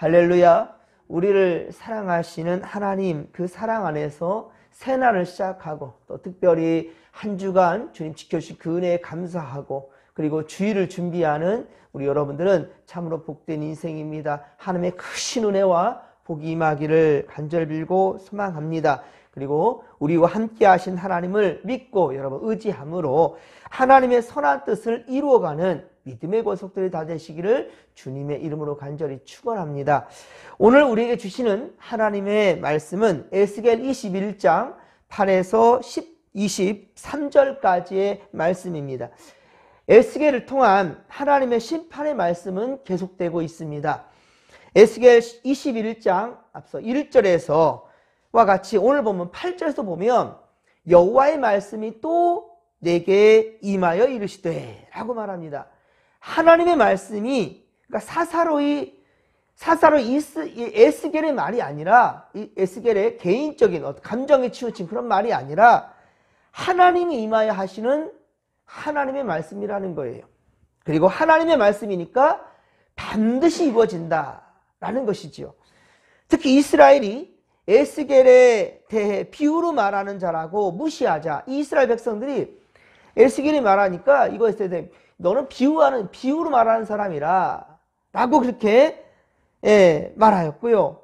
할렐루야. 우리를 사랑하시는 하나님, 그 사랑 안에서 새날을 시작하고 또 특별히 한 주간 주님 지켜주신 그 은혜에 감사하고 그리고 주일을 준비하는 우리 여러분들은 참으로 복된 인생입니다. 하나님의 크신 은혜와 복이 임하기를 간절히 빌고 소망합니다. 그리고 우리와 함께 하신 하나님을 믿고 여러분 의지함으로 하나님의 선한 뜻을 이루어가는 믿음의 권속들이 다 되시기를 주님의 이름으로 간절히 축원합니다. 오늘 우리에게 주시는 하나님의 말씀은 에스겔 21장 8에서 23절까지의 말씀입니다. 에스겔을 통한 하나님의 심판의 말씀은 계속되고 있습니다. 에스겔 21장 앞서 1절에서 와 같이 오늘 보면 8절에서 보면 여호와의 말씀이 또 내게 임하여 이르시되 라고 말합니다. 하나님의 말씀이 그러니까 사사로이 에스겔의 말이 아니라 에스겔의 개인적인 감정에 치우친 그런 말이 아니라 하나님이 임하여 하시는 하나님의 말씀이라는 거예요. 그리고 하나님의 말씀이니까 반드시 이루어진다라는 것이지요. 특히 이스라엘이 에스겔에 대해 비유로 말하는 자라고 무시하자 이스라엘 백성들이 에스겔이 말하니까 이거에 대해 너는 비유로 말하는 사람이라 라고 그렇게 말하였고요.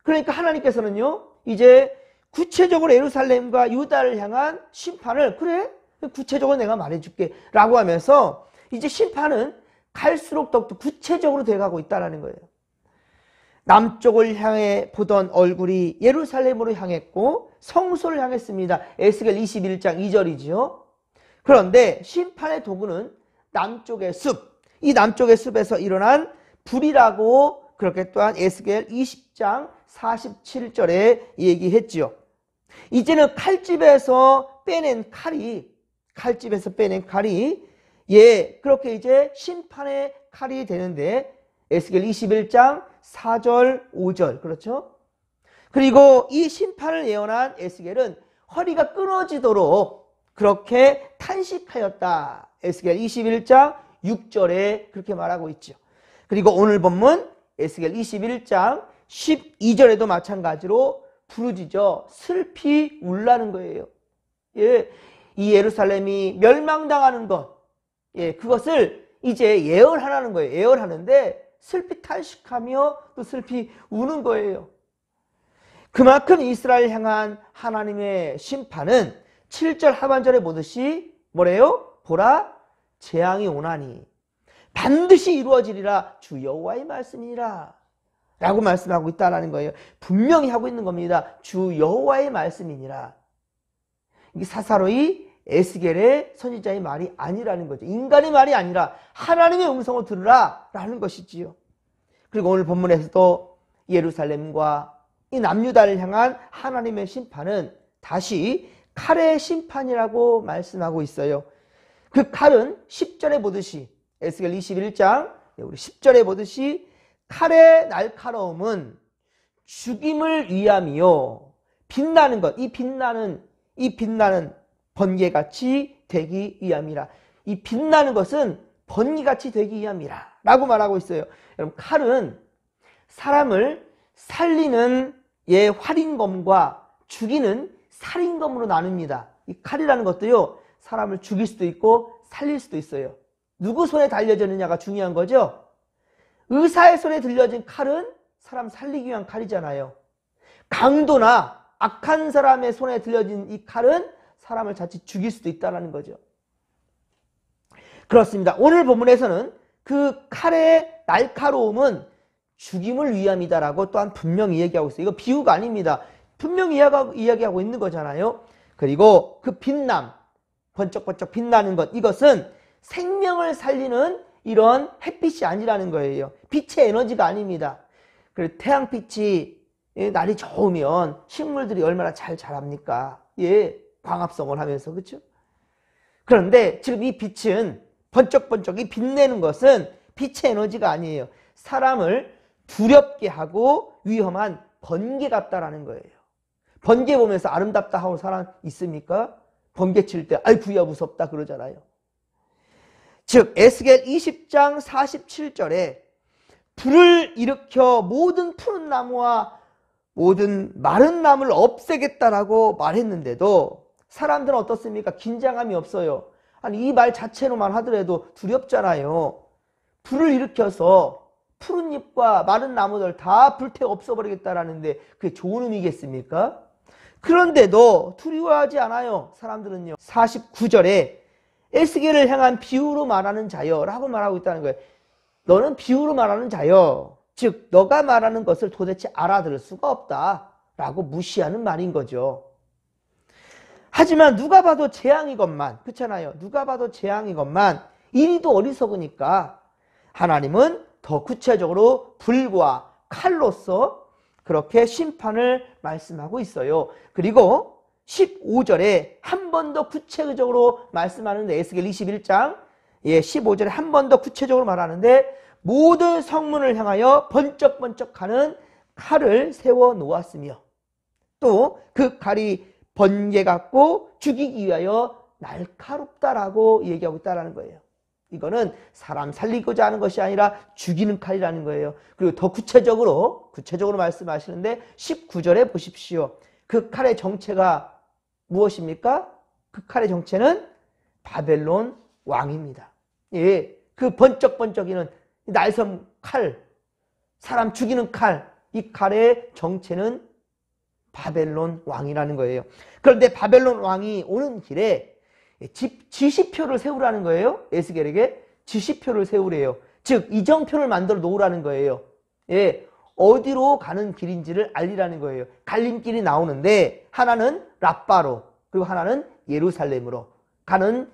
그러니까 하나님께서는요 이제 구체적으로 예루살렘과 유다를 향한 심판을 그래 구체적으로 내가 말해줄게 라고 하면서 이제 심판은 갈수록 더욱더 구체적으로 돼가고 있다는 거예요. 남쪽을 향해 보던 얼굴이 예루살렘으로 향했고 성소를 향했습니다. 에스겔 21장 2절이지요. 그런데 심판의 도구는 남쪽의 숲, 이 남쪽의 숲에서 일어난 불이라고 그렇게 또한 에스겔 20장 47절에 얘기했지요. 이제는 칼집에서 빼낸 칼이 그렇게 이제 심판의 칼이 되는데 에스겔 21장 4절 5절 그렇죠? 그리고 이 심판을 예언한 에스겔은 허리가 끊어지도록 그렇게 탄식하였다. 에스겔 21장 6절에 그렇게 말하고 있죠. 그리고 오늘 본문 에스겔 21장 12절에도 마찬가지로 부르짖어 슬피 울라는 거예요. 이 예루살렘이 멸망당하는 것, 그것을 이제 예언하라는 거예요. 예언하는데 슬피 탄식하며 또 슬피 우는 거예요. 그만큼 이스라엘 향한 하나님의 심판은 7절 하반절에 보듯이 뭐래요? 보라 재앙이 오나니 반드시 이루어지리라 주 여호와의 말씀이니라 라고 말씀하고 있다는 거예요. 분명히 하고 있는 겁니다. 주 여호와의 말씀이니라. 이게 사사로이 에스겔의 선지자의 말이 아니라는 거죠. 인간의 말이 아니라 하나님의 음성을 들으라 라는 것이지요. 그리고 오늘 본문에서도 예루살렘과 이 남유다를 향한 하나님의 심판은 다시 칼의 심판이라고 말씀하고 있어요. 그 칼은 10절에 보듯이 에스겔 21장 우리 10절에 보듯이 칼의 날카로움은 죽임을 위함이요 빛나는 것, 이 빛나는 번개같이 되기 위함이라. 이 빛나는 것은 번개같이 되기 위함이라 라고 말하고 있어요. 여러분 칼은 사람을 살리는 활인검과 죽이는 살인검으로 나눕니다. 이 칼이라는 것도요 사람을 죽일 수도 있고 살릴 수도 있어요. 누구 손에 달려졌느냐가 중요한 거죠. 의사의 손에 들려진 칼은 사람 살리기 위한 칼이잖아요. 강도나 악한 사람의 손에 들려진 이 칼은 사람을 자칫 죽일 수도 있다는 거죠. 그렇습니다. 오늘 본문에서는 그 칼의 날카로움은 죽임을 위함이다라고 또한 분명히 얘기하고 있어요. 이거 비유가 아닙니다. 분명히 이야기하고 있는 거잖아요. 그리고 그 빛남, 번쩍번쩍 빛나는 것, 이것은 생명을 살리는 이런 햇빛이 아니라는 거예요. 빛의 에너지가 아닙니다. 그리고 태양빛이 날이 좋으면 식물들이 얼마나 잘 자랍니까? 광합성을 하면서, 그렇죠? 그런데 지금 이 빛은 번쩍번쩍이 빛내는 것은 빛의 에너지가 아니에요. 사람을 두렵게 하고 위험한 번개 같다라는 거예요. 번개 보면서 아름답다 하고 사람 있습니까? 번개 칠 때 아이쿠야 무섭다 그러잖아요. 즉 에스겔 20장 47절에 불을 일으켜 모든 푸른 나무와 모든 마른 나무를 없애겠다라고 말했는데도 사람들은 어떻습니까? 긴장감이 없어요. 아니, 이 말 자체로만 하더라도 두렵잖아요. 불을 일으켜서 푸른 잎과 마른 나무들 다 불태워 없애버리겠다라는데 그게 좋은 의미겠습니까? 그런데도 두려워하지 않아요. 사람들은요. 49절에 에스겔을 향한 비유로 말하는 자여 라고 말하고 있다는 거예요. 너는 비유로 말하는 자여, 즉 너가 말하는 것을 도대체 알아들을 수가 없다 라고 무시하는 말인 거죠. 하지만 누가 봐도 재앙이건만, 그렇잖아요. 누가 봐도 재앙이건만 이리도 어리석으니까 하나님은 더 구체적으로 불과 칼로서 그렇게 심판을 말씀하고 있어요. 그리고 15절에 한 번 더 구체적으로 말씀하는데, 에스겔 21장 15절에 한 번 더 구체적으로 말하는데, 모든 성문을 향하여 번쩍번쩍하는 칼을 세워 놓았으며 또 그 칼이 번개 같고 죽이기 위하여 날카롭다라고 얘기하고 있다는 거예요. 이거는 사람 살리고자 하는 것이 아니라 죽이는 칼이라는 거예요. 그리고 더 구체적으로 말씀하시는데 19절에 보십시오. 그 칼의 정체가 무엇입니까? 그 칼의 정체는 바벨론 왕입니다. 예, 그 번쩍번쩍이는 날섬 칼, 사람 죽이는 칼, 이 칼의 정체는 바벨론 왕이라는 거예요. 그런데 바벨론 왕이 오는 길에 지시표를 세우라는 거예요. 에스겔에게 지시표를 세우래요. 즉 이정표를 만들어 놓으라는 거예요. 예, 어디로 가는 길인지를 알리라는 거예요. 갈림길이 나오는데 하나는 라빠로 그리고 하나는 예루살렘으로 가는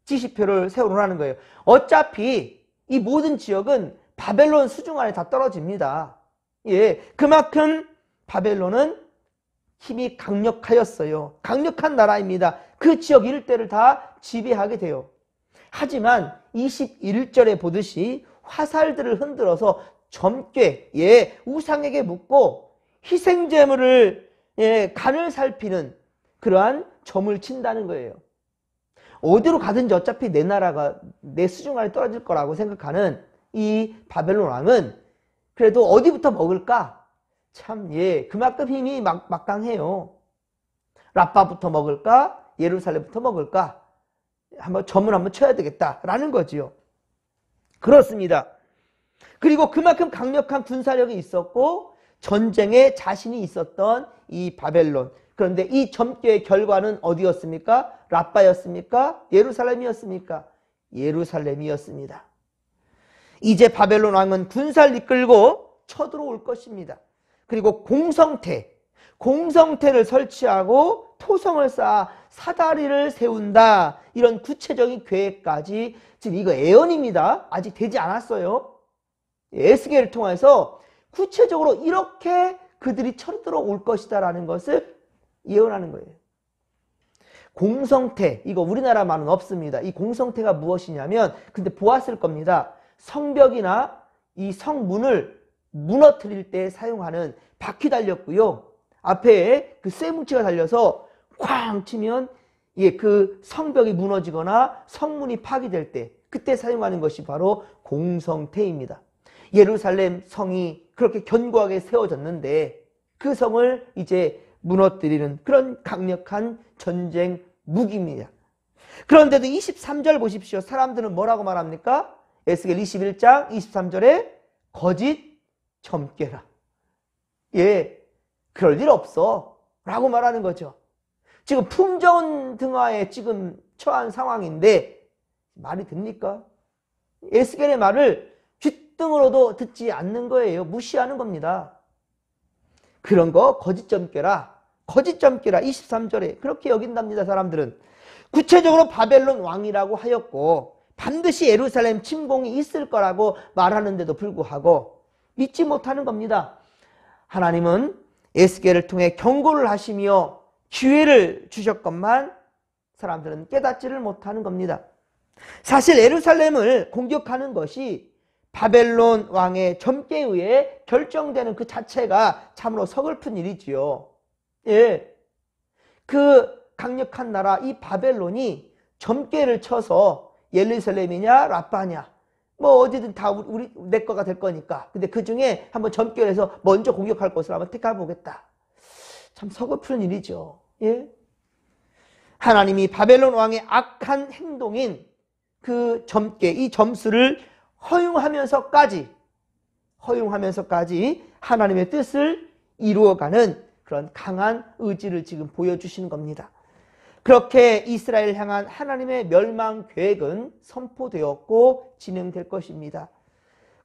지시표를 세워놓으라는 거예요. 어차피 이 모든 지역은 바벨론 수중 안에 다 떨어집니다. 예, 그만큼 바벨론은 힘이 강력하였어요. 강력한 나라입니다. 그 지역 일대를 다 지배하게 돼요. 하지만 21절에 보듯이 화살들을 흔들어서 점괘, 우상에게 묻고 희생제물을 간을 살피는 그러한 점을 친다는 거예요. 어디로 가든지 어차피 내 나라가 내 수중 안에 떨어질 거라고 생각하는 이 바벨론 왕은 그래도 어디부터 먹을까? 참, 그만큼 힘이 막강해요. 라빠부터 먹을까? 예루살렘부터 먹을까? 점을 한번 쳐야 되겠다라는 거지요. 그렇습니다. 그리고 그만큼 강력한 군사력이 있었고 전쟁에 자신이 있었던 이 바벨론. 그런데 이 점괘의 결과는 어디였습니까? 라빠였습니까? 예루살렘이었습니까? 예루살렘이었습니다. 이제 바벨론 왕은 군사를 이끌고 쳐들어올 것입니다. 그리고 공성태를 설치하고 토성을 쌓아 사다리를 세운다. 이런 구체적인 계획까지 지금 이거 예언입니다. 아직 되지 않았어요. 에스겔을 통해서 구체적으로 이렇게 그들이 쳐들어올 것이다 라는 것을 예언하는 거예요. 공성태, 이거 우리나라 말은 없습니다. 이 공성태가 무엇이냐면, 근데 보았을 겁니다. 성벽이나 이 성문을 무너뜨릴 때 사용하는 바퀴 달렸고요. 앞에 그 쇠뭉치가 달려서 쾅 치면 그 성벽이 무너지거나 성문이 파괴될 때 그때 사용하는 것이 바로 공성태입니다. 예루살렘 성이 그렇게 견고하게 세워졌는데 그 성을 이제 무너뜨리는 그런 강력한 전쟁 무기입니다. 그런데도 23절 보십시오. 사람들은 뭐라고 말합니까? 에스겔 21장 23절에 거짓 점괘라. 그럴 일 없어 라고 말하는 거죠. 지금 풍전 등화에 지금 처한 상황인데 말이 됩니까? 에스겔의 말을 귓등으로도 듣지 않는 거예요. 무시하는 겁니다. 그런 거 거짓 점괘라. 거짓 점괘라. 23절에 그렇게 여긴답니다. 사람들은. 구체적으로 바벨론 왕이라고 하였고 반드시 예루살렘 침공이 있을 거라고 말하는데도 불구하고 믿지 못하는 겁니다. 하나님은 에스겔을 통해 경고를 하시며 기회를 주셨건만 사람들은 깨닫지를 못하는 겁니다. 사실 예루살렘을 공격하는 것이 바벨론 왕의 점괘에 의해 결정되는 그 자체가 참으로 서글픈 일이지요. 그 강력한 나라 이 바벨론이 점괘를 쳐서 예루살렘이냐 라빠냐 뭐 어디든 다 내 거가 될 거니까. 근데 그 중에 한번 점결해서 먼저 공격할 것을 한번 택해 보겠다. 참 서글픈 일이죠. 예? 하나님이 바벨론 왕의 악한 행동인 그 점괘, 이 점수를 허용하면서까지 하나님의 뜻을 이루어가는 그런 강한 의지를 지금 보여주시는 겁니다. 그렇게 이스라엘을 향한 하나님의 멸망 계획은 선포되었고 진행될 것입니다.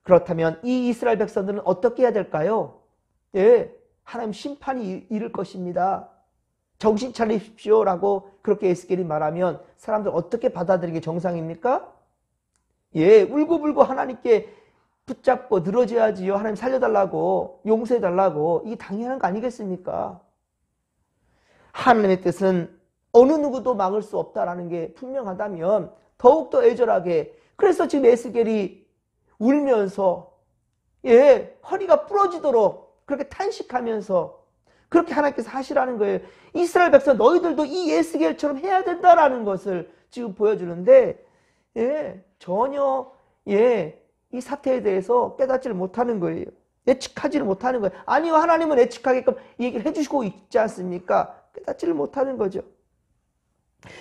그렇다면 이 이스라엘 백성들은 어떻게 해야 될까요? 예, 하나님 심판이 이를 것입니다. 정신 차리십시오라고 그렇게 에스겔이 말하면 사람들 어떻게 받아들이게 정상입니까? 예, 울고불고 하나님께 붙잡고 늘어져야지요. 하나님 살려달라고, 용서해달라고. 이게 당연한 거 아니겠습니까? 하나님의 뜻은 어느 누구도 막을 수 없다라는 게 분명하다면 더욱더 애절하게, 그래서 지금 에스겔이 울면서 예, 허리가 부러지도록 그렇게 탄식하면서 그렇게 하나님께서 하시라는 거예요. 이스라엘 백성 너희들도 이 에스겔처럼 해야 된다라는 것을 지금 보여주는데 예, 전혀 예, 이 사태에 대해서 깨닫지를 못하는 거예요. 예측하지를 못하는 거예요. 아니요, 하나님은 예측하게끔 얘기를 해주시고 있지 않습니까? 깨닫지를 못하는 거죠.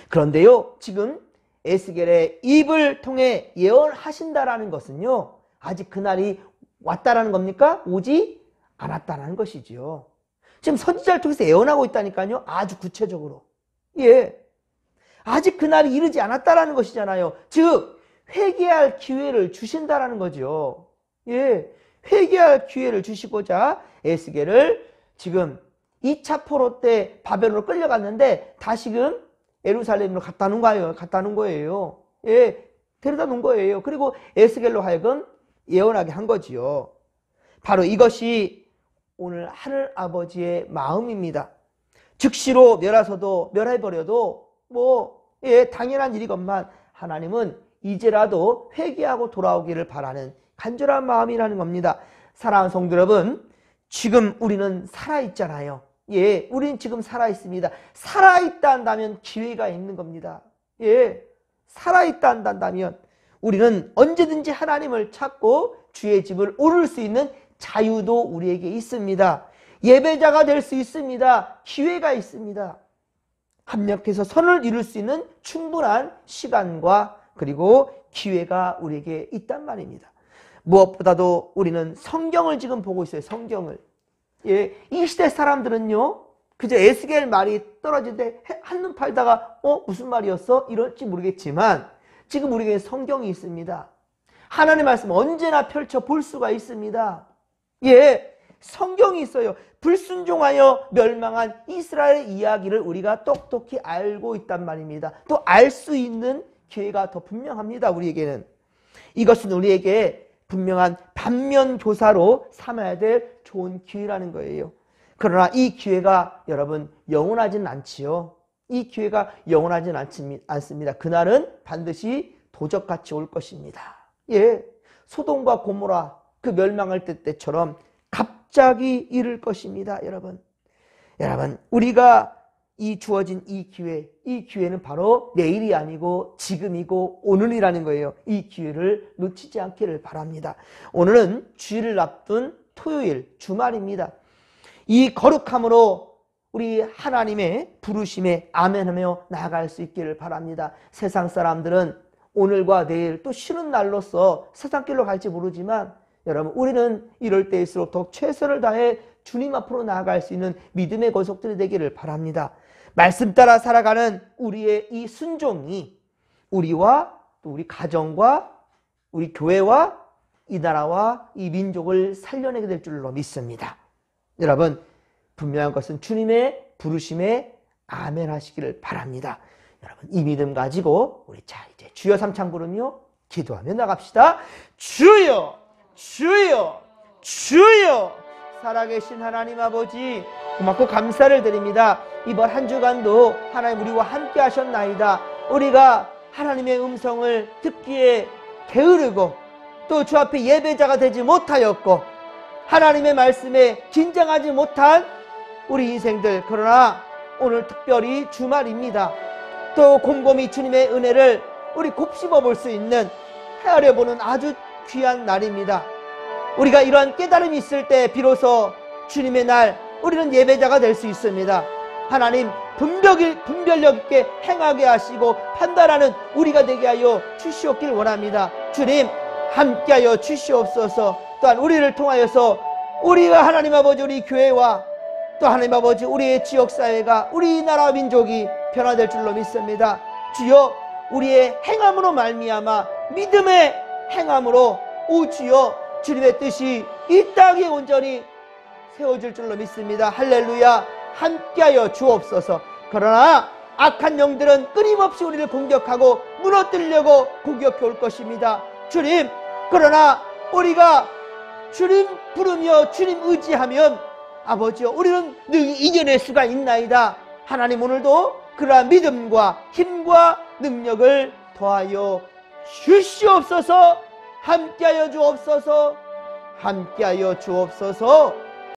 그런데요, 지금 에스겔의 입을 통해 예언하신다라는 것은요, 아직 그날이 왔다라는 겁니까? 오지 않았다라는 것이지요. 지금 선지자를 통해서 예언하고 있다니까요. 아주 구체적으로. 예, 아직 그날이 이르지 않았다라는 것이잖아요. 즉 회개할 기회를 주신다라는 거죠. 예, 회개할 기회를 주시고자 에스겔을 지금 2차 포로 때 바벨론으로 끌려갔는데 다시금 예루살렘으로 갖다 놓은 거예요. 예, 데려다 놓은 거예요. 그리고 에스겔로 하여금 예언하게 한 거지요. 바로 이것이 오늘 하늘 아버지의 마음입니다. 즉시로 멸해버려도 예, 당연한 일이건만 하나님은 이제라도 회개하고 돌아오기를 바라는 간절한 마음이라는 겁니다. 사랑하는 성도 여러분, 지금 우리는 살아있잖아요. 예, 우리는 지금 살아있습니다. 살아있다 한다면 기회가 있는 겁니다. 예, 살아있다 한다면 우리는 언제든지 하나님을 찾고 주의 집을 오를 수 있는 자유도 우리에게 있습니다. 예배자가 될 수 있습니다. 기회가 있습니다. 합력해서 선을 이룰 수 있는 충분한 시간과 그리고 기회가 우리에게 있단 말입니다. 무엇보다도 우리는 성경을 지금 보고 있어요. 성경을. 예, 이 시대 사람들은요, 그저 에스겔 말이 떨어질 때 한눈 팔다가 무슨 말이었어? 이럴지 모르겠지만 지금 우리에게 성경이 있습니다. 하나님의 말씀 언제나 펼쳐 볼 수가 있습니다. 예, 성경이 있어요. 불순종하여 멸망한 이스라엘의 이야기를 우리가 똑똑히 알고 있단 말입니다. 또 알 수 있는 기회가 더 분명합니다. 우리에게는. 이것은 우리에게 분명한 반면교사로 삼아야 될 좋은 기회라는 거예요. 그러나 이 기회가 여러분 영원하진 않지요. 이 기회가 영원하진 않습니다. 그날은 반드시 도적같이 올 것입니다. 예, 소돔과 고모라 그 멸망할 때처럼 갑자기 이를 것입니다. 여러분, 우리가 주어진 이 기회는 바로 내일이 아니고 지금이고 오늘이라는 거예요. 이 기회를 놓치지 않기를 바랍니다. 오늘은 주일을 앞둔 토요일, 주말입니다. 이 거룩함으로 우리 하나님의 부르심에 아멘하며 나아갈 수 있기를 바랍니다. 세상 사람들은 오늘과 내일 또 쉬는 날로서 세상길로 갈지 모르지만 여러분, 우리는 이럴 때일수록 더 최선을 다해 주님 앞으로 나아갈 수 있는 믿음의 권속들이 되기를 바랍니다. 말씀 따라 살아가는 우리의 이 순종이 우리와 또 우리 가정과 우리 교회와 이 나라와 이 민족을 살려내게 될 줄로 믿습니다. 여러분, 분명한 것은 주님의 부르심에 아멘 하시기를 바랍니다. 여러분, 이 믿음 가지고 우리 이제 주여 삼창부름요 기도하며 나갑시다. 주여, 주여, 주여. 살아계신 하나님 아버지, 고맙고 감사를 드립니다. 이번 한 주간도 하나님 우리와 함께 하셨나이다. 우리가 하나님의 음성을 듣기에 게으르고 또 주 앞에 예배자가 되지 못하였고 하나님의 말씀에 긴장하지 못한 우리 인생들, 그러나 오늘 특별히 주말입니다. 또 곰곰이 주님의 은혜를 우리 곱씹어 볼 수 있는 헤아려 보는 아주 귀한 날입니다. 우리가 이러한 깨달음이 있을 때 비로소 주님의 날 우리는 예배자가 될 수 있습니다. 하나님 분별력 있게 행하게 하시고 판단하는 우리가 되게 하여 주시옵길 원합니다. 주님 함께하여 주시옵소서. 또한 우리를 통하여서 우리가 하나님 아버지 우리 교회와 또 하나님 아버지 우리의 지역사회가 우리나라 민족이 변화될 줄로 믿습니다. 주여 우리의 행함으로 말미암아 믿음의 행함으로 오 주여 주님의 뜻이 이 땅에 온전히 세워질 줄로 믿습니다. 할렐루야. 함께하여 주옵소서. 그러나 악한 영들은 끊임없이 우리를 공격하고 무너뜨리려고 공격해 올 것입니다. 주님 그러나 우리가 주님 부르며 주님 의지하면 아버지여 우리는 늘 이겨낼 수가 있나이다. 하나님 오늘도 그러한 믿음과 힘과 능력을 더하여 주시옵소서. 함께하여 주옵소서. 함께하여 주옵소서.